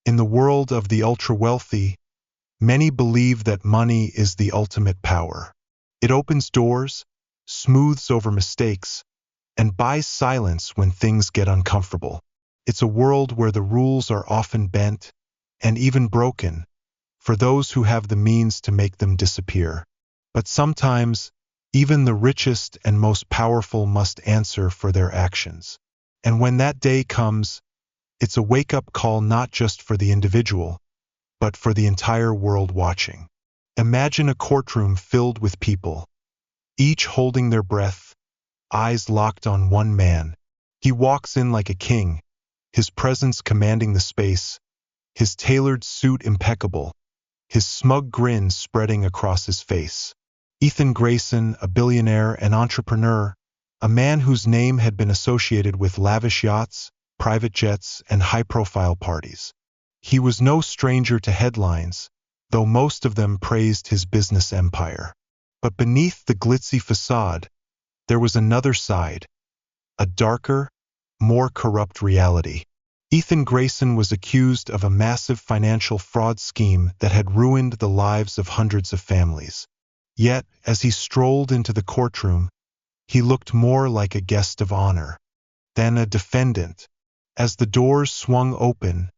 In the world of the ultra-wealthy, many believe that money is the ultimate power. It opens doors, smooths over mistakes, and buys silence when things get uncomfortable. It's a world where the rules are often bent, and even broken, for those who have the means to make them disappear. But sometimes, even the richest and most powerful must answer for their actions. And when that day comes, it's a wake-up call not just for the individual, but for the entire world watching. Imagine a courtroom filled with people, each holding their breath, eyes locked on one man. He walks in like a king, his presence commanding the space, his tailored suit impeccable, his smug grin spreading across his face. Ethan Grayson, a billionaire and entrepreneur, a man whose name had been associated with lavish yachts, private jets, and high-profile parties. He was no stranger to headlines, though most of them praised his business empire. But beneath the glitzy facade, there was another side, a darker, more corrupt reality. Ethan Grayson was accused of a massive financial fraud scheme that had ruined the lives of hundreds of families. Yet, as he strolled into the courtroom, he looked more like a guest of honor than a defendant. As the doors swung open,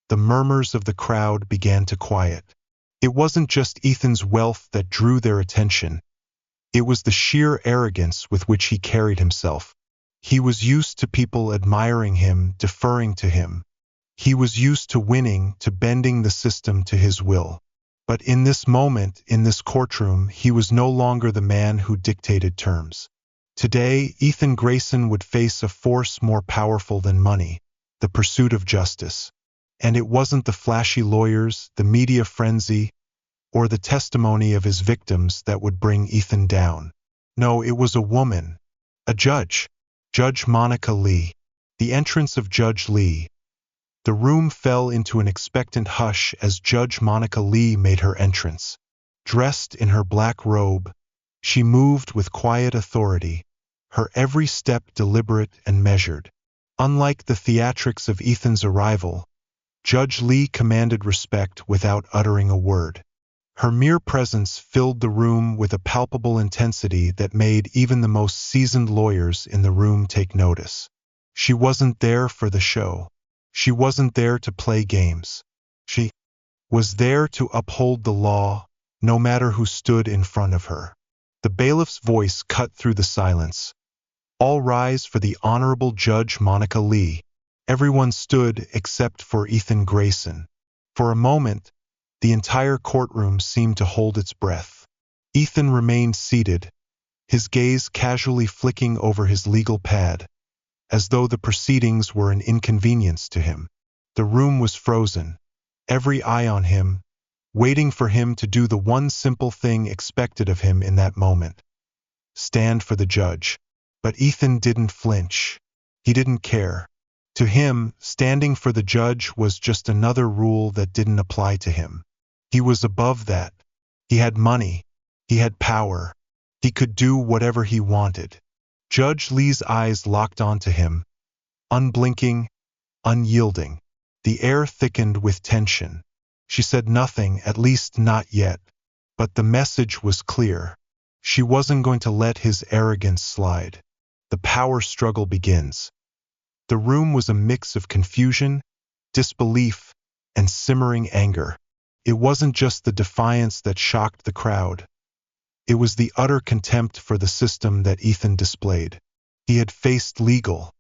the murmurs of the crowd began to quiet. It wasn't just Ethan's wealth that drew their attention. It was the sheer arrogance with which he carried himself. He was used to people admiring him, deferring to him. He was used to winning, to bending the system to his will. But in this moment, in this courtroom, he was no longer the man who dictated terms. Today, Ethan Grayson would face a force more powerful than money, the pursuit of justice. And it wasn't the flashy lawyers, the media frenzy, or the testimony of his victims that would bring Ethan down. No, it was a woman, a judge, Judge Monica Lee. The entrance of Judge Lee. The room fell into an expectant hush as Judge Monica Lee made her entrance. Dressed in her black robe, she moved with quiet authority, her every step deliberate and measured. Unlike the theatrics of Ethan's arrival, Judge Lee commanded respect without uttering a word. Her mere presence filled the room with a palpable intensity that made even the most seasoned lawyers in the room take notice. She wasn't there for the show. She wasn't there to play games. She was there to uphold the law, no matter who stood in front of her. The bailiff's voice cut through the silence. All rise for the Honorable Judge Monica Lee. Everyone stood except for Ethan Grayson. For a moment, the entire courtroom seemed to hold its breath. Ethan remained seated, his gaze casually flicking over his legal pad, as though the proceedings were an inconvenience to him. The room was frozen, every eye on him, waiting for him to do the one simple thing expected of him in that moment. Stand for the judge. But Ethan didn't flinch. He didn't care. To him, standing for the judge was just another rule that didn't apply to him. He was above that. He had money. He had power. He could do whatever he wanted. Judge Lee's eyes locked onto him, unblinking, unyielding. The air thickened with tension. She said nothing, at least not yet. But the message was clear. She wasn't going to let his arrogance slide. The power struggle begins. The room was a mix of confusion, disbelief, and simmering anger. It wasn't just the defiance that shocked the crowd. It was the utter contempt for the system that Ethan displayed. He had faced legal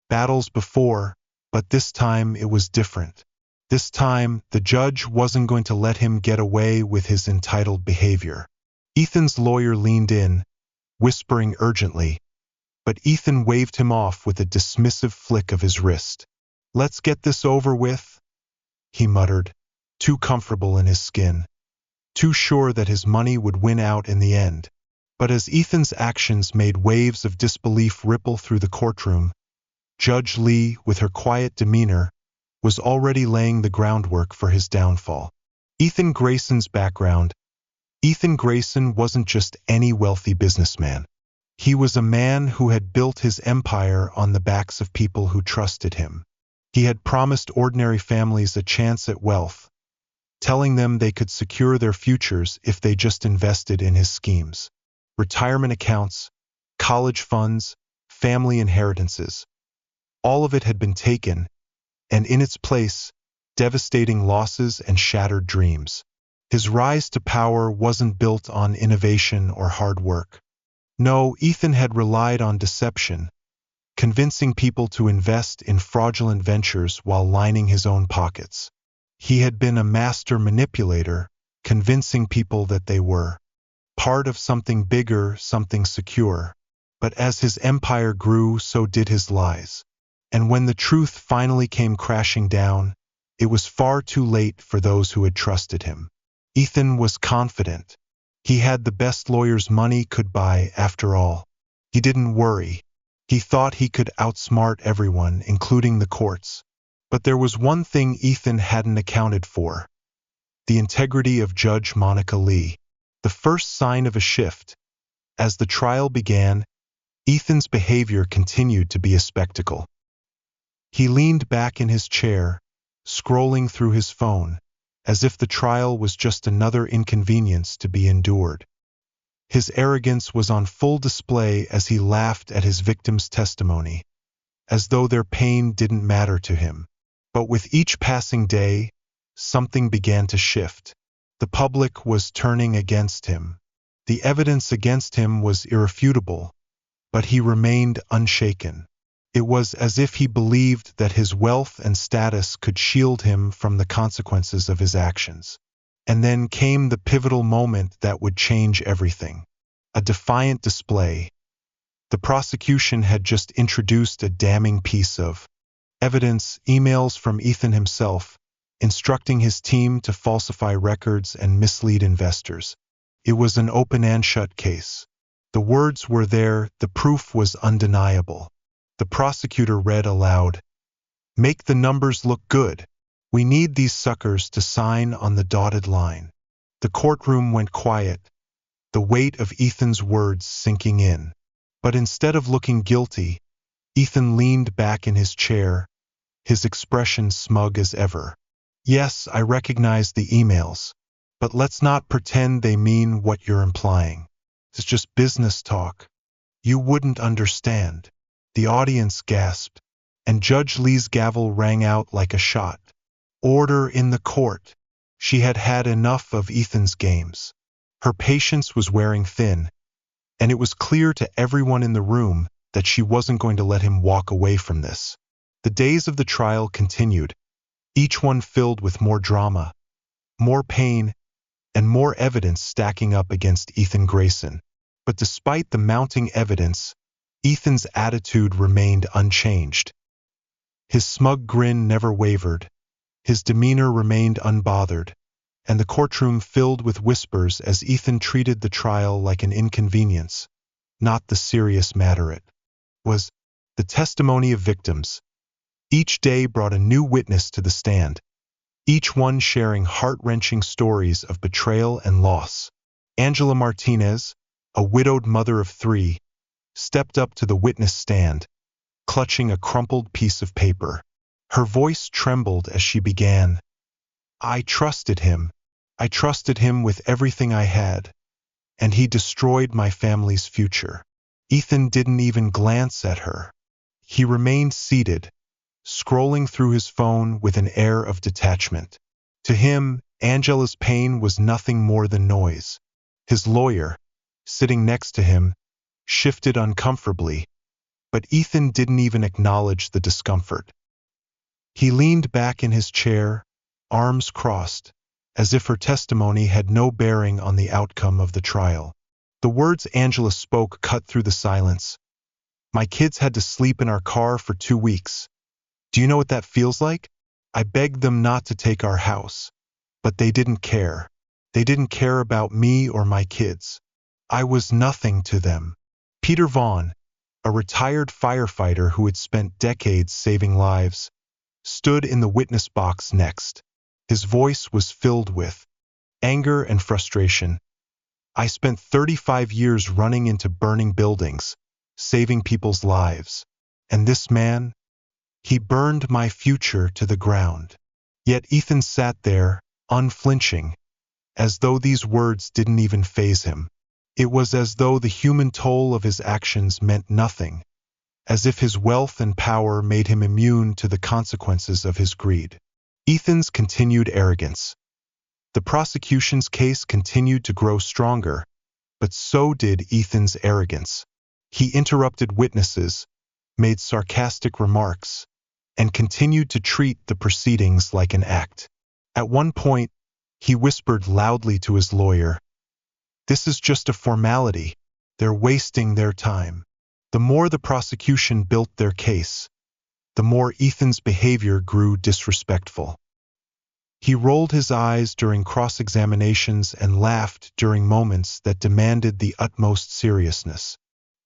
battles before, but this time it was different. This time, the judge wasn't going to let him get away with his entitled behavior. Ethan's lawyer leaned in, whispering urgently, but Ethan waved him off with a dismissive flick of his wrist. "Let's get this over with," he muttered, too comfortable in his skin, too sure that his money would win out in the end. But as Ethan's actions made waves of disbelief ripple through the courtroom, Judge Lee, with her quiet demeanor, was already laying the groundwork for his downfall. Ethan Grayson's background. Ethan Grayson wasn't just any wealthy businessman. He was a man who had built his empire on the backs of people who trusted him. He had promised ordinary families a chance at wealth, telling them they could secure their futures if they just invested in his schemes. Retirement accounts, college funds, family inheritances. All of it had been taken, and in its place, devastating losses and shattered dreams. His rise to power wasn't built on innovation or hard work. No, Ethan had relied on deception, convincing people to invest in fraudulent ventures while lining his own pockets. He had been a master manipulator, convincing people that they were part of something bigger, something secure. But as his empire grew, so did his lies. And when the truth finally came crashing down, it was far too late for those who had trusted him. Ethan was confident. He had the best lawyers money could buy, after all. He didn't worry. He thought he could outsmart everyone, including the courts. But there was one thing Ethan hadn't accounted for: the integrity of Judge Monica Lee. The first sign of a shift. As the trial began, Ethan's behavior continued to be a spectacle. He leaned back in his chair, scrolling through his phone, as if the trial was just another inconvenience to be endured. His arrogance was on full display as he laughed at his victims' testimony, as though their pain didn't matter to him. But with each passing day, something began to shift. The public was turning against him. The evidence against him was irrefutable, but he remained unshaken. It was as if he believed that his wealth and status could shield him from the consequences of his actions. And then came the pivotal moment that would change everything. A defiant display. The prosecution had just introduced a damning piece of evidence, emails from Ethan himself, instructing his team to falsify records and mislead investors. It was an open and shut case. The words were there, the proof was undeniable. The prosecutor read aloud, "Make the numbers look good. We need these suckers to sign on the dotted line." The courtroom went quiet, the weight of Ethan's words sinking in. But instead of looking guilty, Ethan leaned back in his chair, his expression smug as ever. "Yes, I recognize the emails, but let's not pretend they mean what you're implying. It's just business talk. You wouldn't understand." The audience gasped, and Judge Lee's gavel rang out like a shot. Order in the court. She had had enough of Ethan's games. Her patience was wearing thin, and it was clear to everyone in the room that she wasn't going to let him walk away from this. The days of the trial continued, each one filled with more drama, more pain, and more evidence stacking up against Ethan Grayson. But despite the mounting evidence, Ethan's attitude remained unchanged. His smug grin never wavered, his demeanor remained unbothered, and the courtroom filled with whispers as Ethan treated the trial like an inconvenience, not the serious matter it was. The testimony of victims. Each day brought a new witness to the stand, each one sharing heart-wrenching stories of betrayal and loss. Angela Martinez, a widowed mother of 3, stepped up to the witness stand, clutching a crumpled piece of paper. Her voice trembled as she began, "I trusted him. I trusted him with everything I had, and he destroyed my family's future." Ethan didn't even glance at her. He remained seated, scrolling through his phone with an air of detachment. To him, Angela's pain was nothing more than noise. His lawyer, sitting next to him, shifted uncomfortably, but Ethan didn't even acknowledge the discomfort. He leaned back in his chair, arms crossed, as if her testimony had no bearing on the outcome of the trial. The words Angela spoke cut through the silence. "My kids had to sleep in our car for 2 weeks. Do you know what that feels like? I begged them not to take our house, but they didn't care. They didn't care about me or my kids. I was nothing to them." Peter Vaughn, a retired firefighter who had spent decades saving lives, stood in the witness box next. His voice was filled with anger and frustration. "I spent 35 years running into burning buildings, saving people's lives. And this man, He burned my future to the ground. Yet Ethan sat there, unflinching, as though these words didn't even faze him. It was as though the human toll of his actions meant nothing, as if his wealth and power made him immune to the consequences of his greed. Ethan's continued arrogance. The prosecution's case continued to grow stronger, but so did Ethan's arrogance. He interrupted witnesses, made sarcastic remarks, and continued to treat the proceedings like an act. At one point, he whispered loudly to his lawyer, "This is just a formality. They're wasting their time." The more the prosecution built their case, the more Ethan's behavior grew disrespectful. He rolled his eyes during cross-examinations and laughed during moments that demanded the utmost seriousness.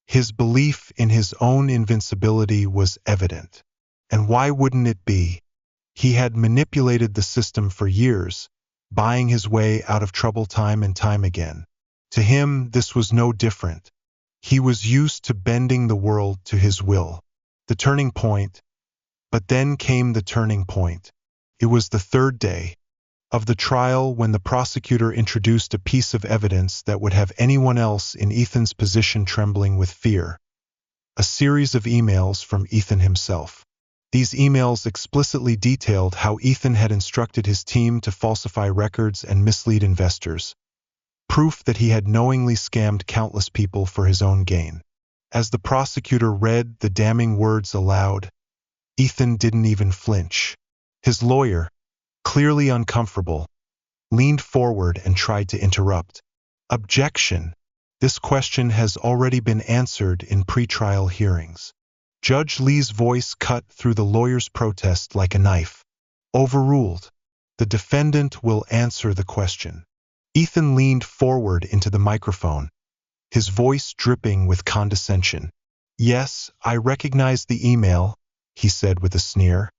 His belief in his own invincibility was evident. And why wouldn't it be? He had manipulated the system for years, buying his way out of trouble time and time again. To him, this was no different. He was used to bending the world to his will. The turning point. But then came the turning point. It was the third day of the trial when the prosecutor introduced a piece of evidence that would have anyone else in Ethan's position trembling with fear. A series of emails from Ethan himself. These emails explicitly detailed how Ethan had instructed his team to falsify records and mislead investors. Proof that he had knowingly scammed countless people for his own gain. As the prosecutor read the damning words aloud, Ethan didn't even flinch. His lawyer, clearly uncomfortable, leaned forward and tried to interrupt. "Objection. This question has already been answered in pretrial hearings." Judge Lee's voice cut through the lawyer's protest like a knife. "Overruled. The defendant will answer the question." Ethan leaned forward into the microphone, his voice dripping with condescension. "Yes, I recognize the email," he said with a sneer.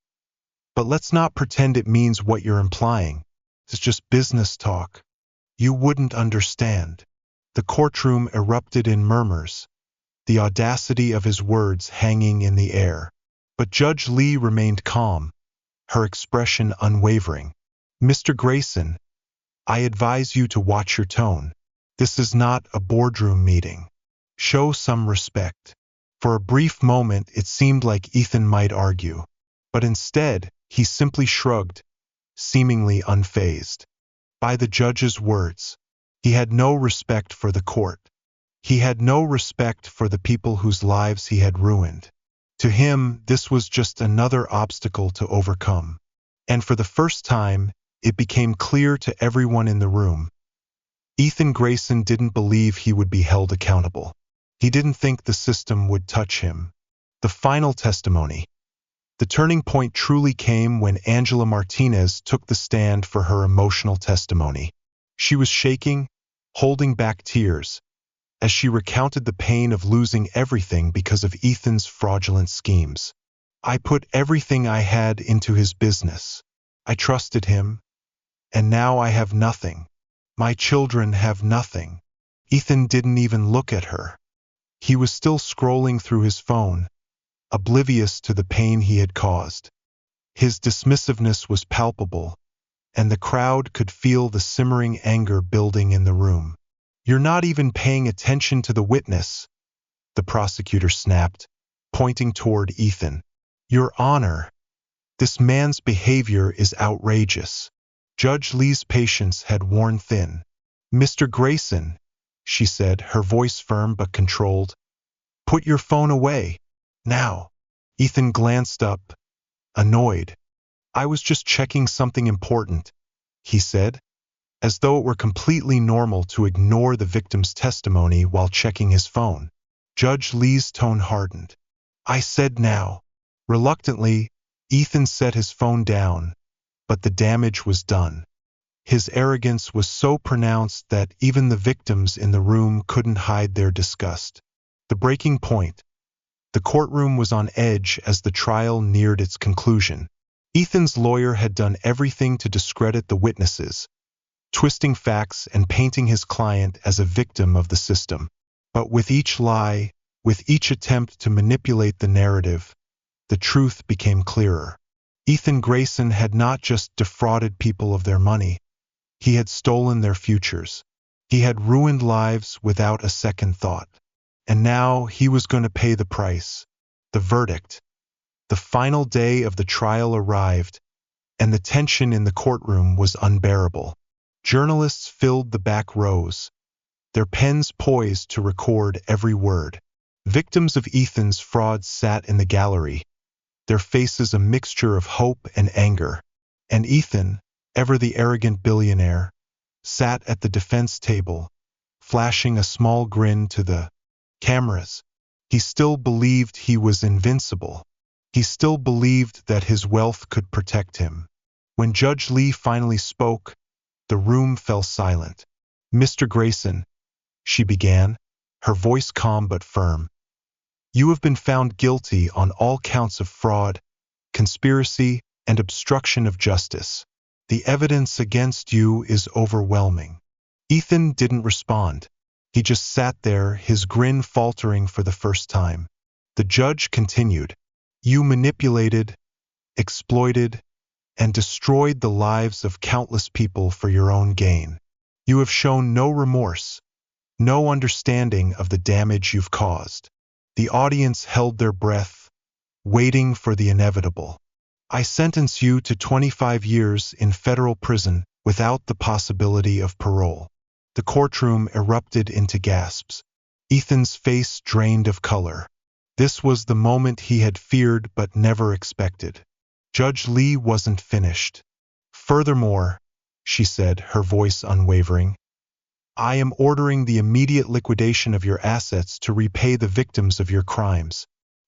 "But let's not pretend it means what you're implying. It's just business talk. You wouldn't understand." The courtroom erupted in murmurs, the audacity of his words hanging in the air. But Judge Lee remained calm, her expression unwavering. "Mr. Grayson, I advise you to watch your tone. This is not a boardroom meeting. Show some respect." For a brief moment it seemed like Ethan might argue, but instead he simply shrugged, seemingly unfazed by the judge's words. He had no respect for the court. He had no respect for the people whose lives he had ruined. To him, this was just another obstacle to overcome. And for the first time, it became clear to everyone in the room. Ethan Grayson didn't believe he would be held accountable. He didn't think the system would touch him. The final testimony. The turning point truly came when Angela Martinez took the stand for her emotional testimony. She was shaking, holding back tears, as she recounted the pain of losing everything because of Ethan's fraudulent schemes. "I put everything I had into his business. I trusted him, and now I have nothing. My children have nothing." Ethan didn't even look at her. He was still scrolling through his phone, oblivious to the pain he had caused. His dismissiveness was palpable, and the crowd could feel the simmering anger building in the room. "You're not even paying attention to the witness," the prosecutor snapped, pointing toward Ethan. "Your Honor, this man's behavior is outrageous." Judge Lee's patience had worn thin. "Mr. Grayson," she said, her voice firm but controlled, "put your phone away. Now." Ethan glanced up, annoyed. "I was just checking something important," he said, as though it were completely normal to ignore the victim's testimony while checking his phone. Judge Lee's tone hardened. "I said now." Reluctantly, Ethan set his phone down, but the damage was done. His arrogance was so pronounced that even the victims in the room couldn't hide their disgust. The breaking point. The courtroom was on edge as the trial neared its conclusion. Ethan's lawyer had done everything to discredit the witnesses, twisting facts and painting his client as a victim of the system. But with each lie, with each attempt to manipulate the narrative, the truth became clearer. Ethan Grayson had not just defrauded people of their money, he had stolen their futures. He had ruined lives without a second thought. And now he was going to pay the price. The verdict. The final day of the trial arrived, and the tension in the courtroom was unbearable. Journalists filled the back rows, their pens poised to record every word. Victims of Ethan's fraud sat in the gallery, their faces a mixture of hope and anger. And Ethan, ever the arrogant billionaire, sat at the defense table, flashing a small grin to the cameras. He still believed he was invincible. He still believed that his wealth could protect him. When Judge Lee finally spoke, the room fell silent. "Mr. Grayson," she began, her voice calm but firm, "you have been found guilty on all counts of fraud, conspiracy, and obstruction of justice. The evidence against you is overwhelming." Ethan didn't respond. He just sat there, his grin faltering for the first time. The judge continued, "You manipulated, exploited, and destroyed the lives of countless people for your own gain. You have shown no remorse, no understanding of the damage you've caused." The audience held their breath, waiting for the inevitable. "I sentence you to 25 years in federal prison without the possibility of parole." The courtroom erupted into gasps. Ethan's face drained of color. This was the moment he had feared but never expected. Judge Lee wasn't finished. "Furthermore," she said, her voice unwavering, "I am ordering the immediate liquidation of your assets to repay the victims of your crimes.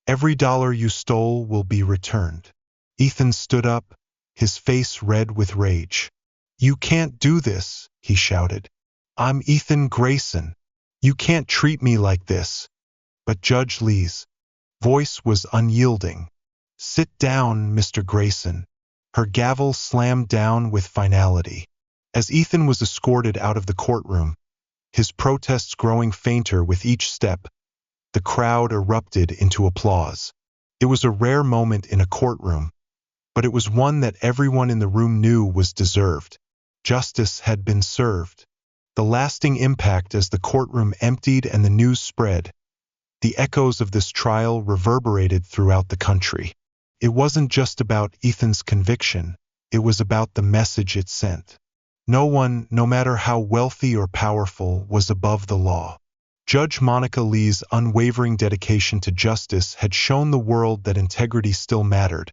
Every dollar you stole will be returned." Ethan stood up, his face red with rage. "You can't do this," he shouted. "I'm Ethan Grayson. You can't treat me like this." But Judge Lee's voice was unyielding. "Sit down, Mr. Grayson." Her gavel slammed down with finality. As Ethan was escorted out of the courtroom, his protests growing fainter with each step, the crowd erupted into applause. It was a rare moment in a courtroom, but it was one that everyone in the room knew was deserved. Justice had been served. The lasting impact as the courtroom emptied and the news spread, the echoes of this trial reverberated throughout the country. It wasn't just about Ethan's conviction, it was about the message it sent. No one, no matter how wealthy or powerful, was above the law. Judge Monica Lee's unwavering dedication to justice had shown the world that integrity still mattered,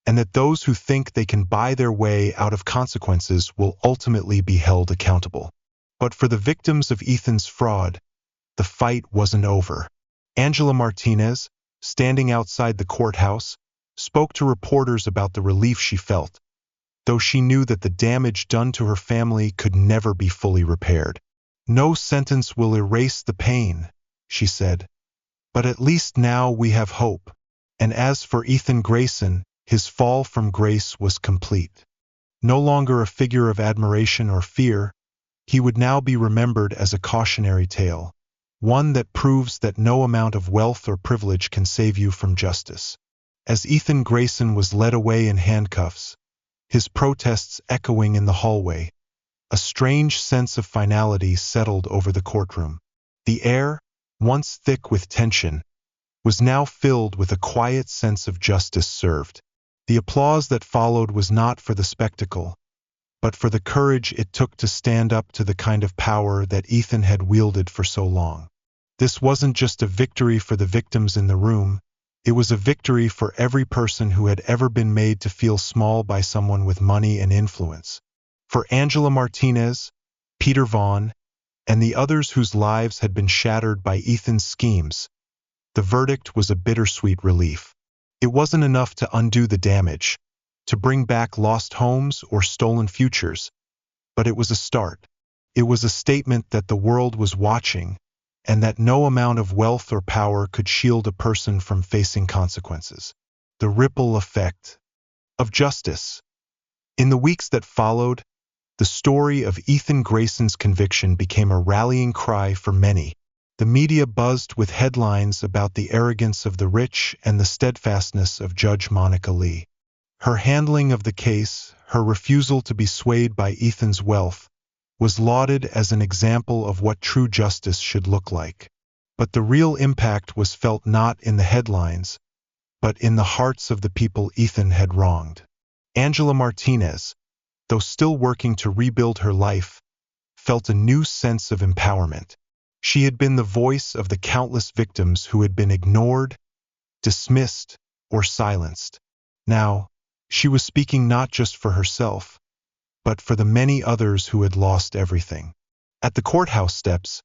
and that those who think they can buy their way out of consequences will ultimately be held accountable. But for the victims of Ethan's fraud, the fight wasn't over. Angela Martinez, standing outside the courthouse, spoke to reporters about the relief she felt, though she knew that the damage done to her family could never be fully repaired. "No sentence will erase the pain," she said, "but at least now we have hope." And as for Ethan Grayson, his fall from grace was complete. No longer a figure of admiration or fear, he would now be remembered as a cautionary tale, one that proves that no amount of wealth or privilege can save you from justice. As Ethan Grayson was led away in handcuffs, his protests echoing in the hallway, a strange sense of finality settled over the courtroom. The air, once thick with tension, was now filled with a quiet sense of justice served. The applause that followed was not for the spectacle, but for the courage it took to stand up to the kind of power that Ethan had wielded for so long. This wasn't just a victory for the victims in the room, it was a victory for every person who had ever been made to feel small by someone with money and influence. For Angela Martinez, Peter Vaughn, and the others whose lives had been shattered by Ethan's schemes, the verdict was a bittersweet relief. It wasn't enough to undo the damage, to bring back lost homes or stolen futures, but it was a start. It was a statement that the world was watching, and that no amount of wealth or power could shield a person from facing consequences. The ripple effect of justice. In the weeks that followed, the story of Ethan Grayson's conviction became a rallying cry for many. The media buzzed with headlines about the arrogance of the rich and the steadfastness of Judge Monica Lee. Her handling of the case, her refusal to be swayed by Ethan's wealth, was lauded as an example of what true justice should look like. But the real impact was felt not in the headlines, but in the hearts of the people Ethan had wronged. Angela Martinez, though still working to rebuild her life, felt a new sense of empowerment. She had been the voice of the countless victims who had been ignored, dismissed, or silenced. Now, she was speaking not just for herself, but for the many others who had lost everything. At the courthouse steps,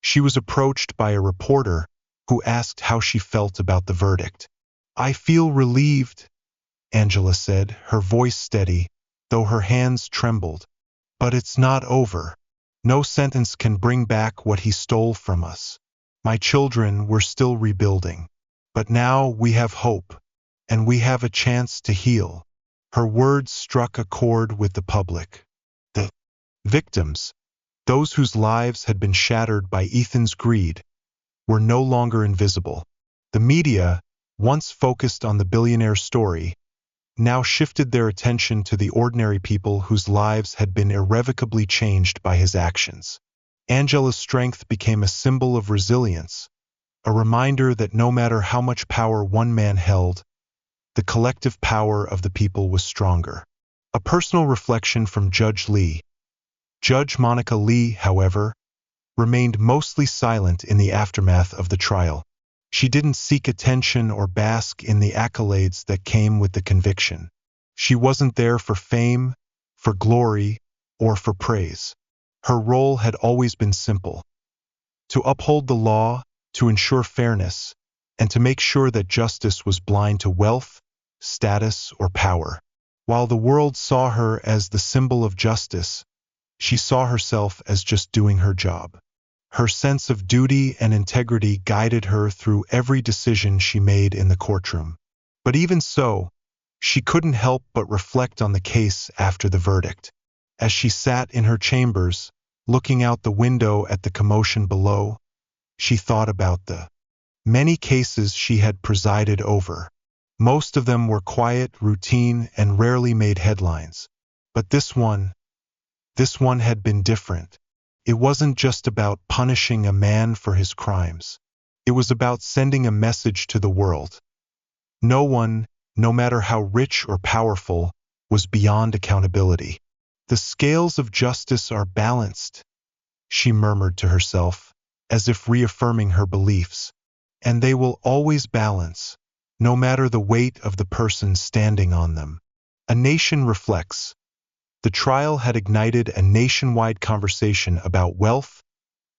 she was approached by a reporter who asked how she felt about the verdict. "I feel relieved," Angela said, her voice steady, though her hands trembled. "But it's not over. No sentence can bring back what he stole from us. My children were still rebuilding. But now we have hope, and we have a chance to heal." Her words struck a chord with the public. The victims, those whose lives had been shattered by Ethan's greed, were no longer invisible. The media, once focused on the billionaire story, now shifted their attention to the ordinary people whose lives had been irrevocably changed by his actions. Angela's strength became a symbol of resilience, a reminder that no matter how much power one man held, the collective power of the people was stronger. A personal reflection from Judge Lee. Judge Monica Lee, however, remained mostly silent in the aftermath of the trial. She didn't seek attention or bask in the accolades that came with the conviction. She wasn't there for fame, for glory, or for praise. Her role had always been simple: to uphold the law, to ensure fairness, and to make sure that justice was blind to wealth, status, or power. While the world saw her as the symbol of justice, she saw herself as just doing her job. Her sense of duty and integrity guided her through every decision she made in the courtroom. But even so, she couldn't help but reflect on the case after the verdict. As she sat in her chambers, looking out the window at the commotion below, she thought about the many cases she had presided over. Most of them were quiet, routine, and rarely made headlines. But this one had been different. It wasn't just about punishing a man for his crimes. It was about sending a message to the world. No one, no matter how rich or powerful, was beyond accountability. "The scales of justice are balanced," she murmured to herself, as if reaffirming her beliefs. "And they will always balance, no matter the weight of the person standing on them." A nation reflects. The trial had ignited a nationwide conversation about wealth,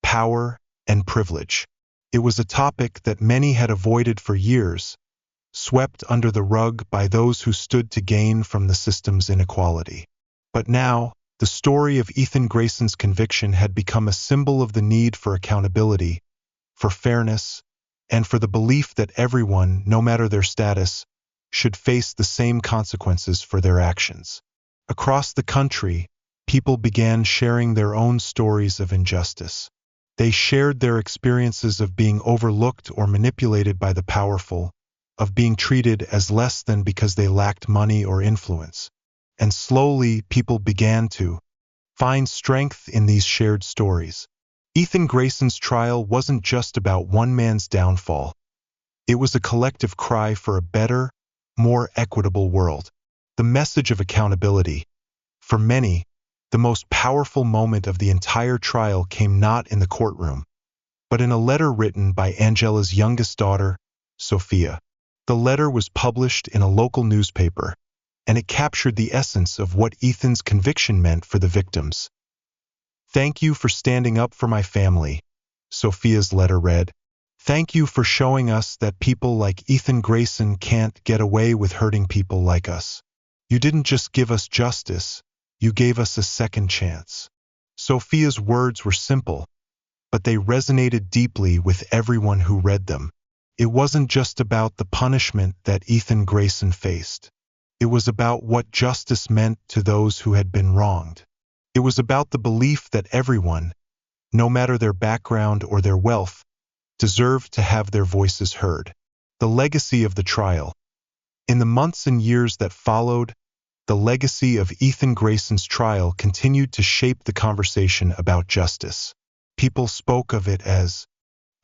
power, and privilege. It was a topic that many had avoided for years, swept under the rug by those who stood to gain from the system's inequality. But now, the story of Ethan Grayson's conviction had become a symbol of the need for accountability, for fairness, and for the belief that everyone, no matter their status, should face the same consequences for their actions. Across the country, people began sharing their own stories of injustice. They shared their experiences of being overlooked or manipulated by the powerful, of being treated as less than because they lacked money or influence. And slowly, people began to find strength in these shared stories. Ethan Grayson's trial wasn't just about one man's downfall. It was a collective cry for a better, more equitable world. The message of accountability. For many, the most powerful moment of the entire trial came not in the courtroom, but in a letter written by Angela's youngest daughter, Sophia. The letter was published in a local newspaper, and it captured the essence of what Ethan's conviction meant for the victims. "Thank you for standing up for my family," Sophia's letter read. "Thank you for showing us that people like Ethan Grayson can't get away with hurting people like us. You didn't just give us justice, you gave us a second chance." Sophia's words were simple, but they resonated deeply with everyone who read them. It wasn't just about the punishment that Ethan Grayson faced. It was about what justice meant to those who had been wronged. It was about the belief that everyone, no matter their background or their wealth, deserved to have their voices heard. The legacy of the trial. In the months and years that followed, the legacy of Ethan Grayson's trial continued to shape the conversation about justice. People spoke of it as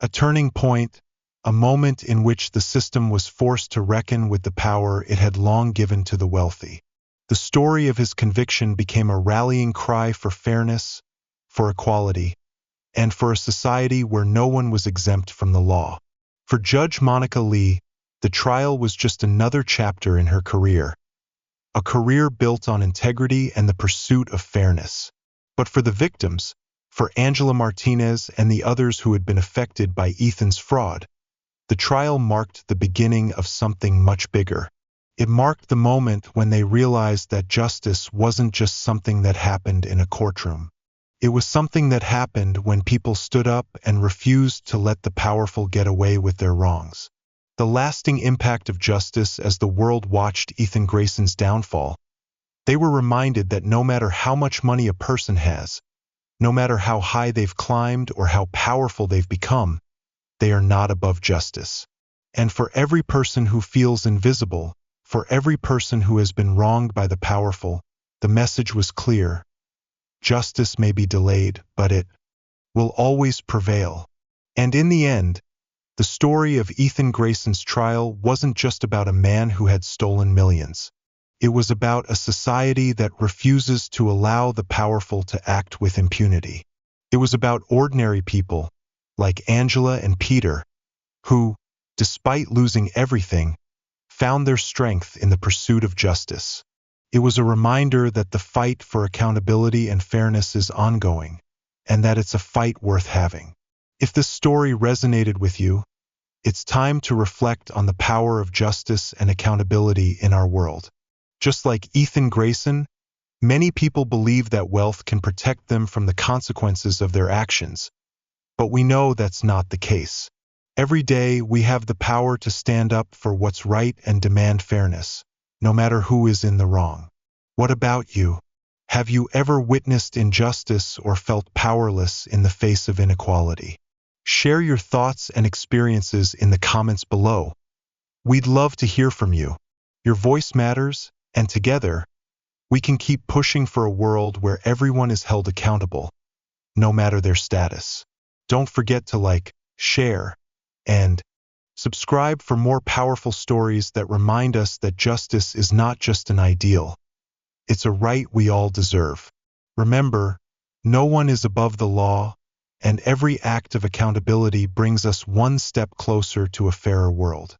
a turning point, a moment in which the system was forced to reckon with the power it had long given to the wealthy. The story of his conviction became a rallying cry for fairness, for equality, and for a society where no one was exempt from the law. For Judge Monica Lee, the trial was just another chapter in her career, a career built on integrity and the pursuit of fairness. But for the victims, for Angela Martinez and the others who had been affected by Ethan's fraud, the trial marked the beginning of something much bigger. It marked the moment when they realized that justice wasn't just something that happened in a courtroom. It was something that happened when people stood up and refused to let the powerful get away with their wrongs. The lasting impact of justice as the world watched Ethan Grayson's downfall. They were reminded that no matter how much money a person has, no matter how high they've climbed or how powerful they've become, they are not above justice. And for every person who feels invisible, for every person who has been wronged by the powerful, the message was clear. Justice may be delayed, but it will always prevail. And in the end, the story of Ethan Grayson's trial wasn't just about a man who had stolen millions. It was about a society that refuses to allow the powerful to act with impunity. It was about ordinary people, like Angela and Peter, who, despite losing everything, found their strength in the pursuit of justice. It was a reminder that the fight for accountability and fairness is ongoing, and that it's a fight worth having. If this story resonated with you, it's time to reflect on the power of justice and accountability in our world. Just like Ethan Grayson, many people believe that wealth can protect them from the consequences of their actions, but we know that's not the case. Every day, we have the power to stand up for what's right and demand fairness, no matter who is in the wrong. What about you? Have you ever witnessed injustice or felt powerless in the face of inequality? Share your thoughts and experiences in the comments below. We'd love to hear from you. Your voice matters, and together, we can keep pushing for a world where everyone is held accountable, no matter their status. Don't forget to like, share, and subscribe for more powerful stories that remind us that justice is not just an ideal. It's a right we all deserve. Remember, no one is above the law, and every act of accountability brings us one step closer to a fairer world.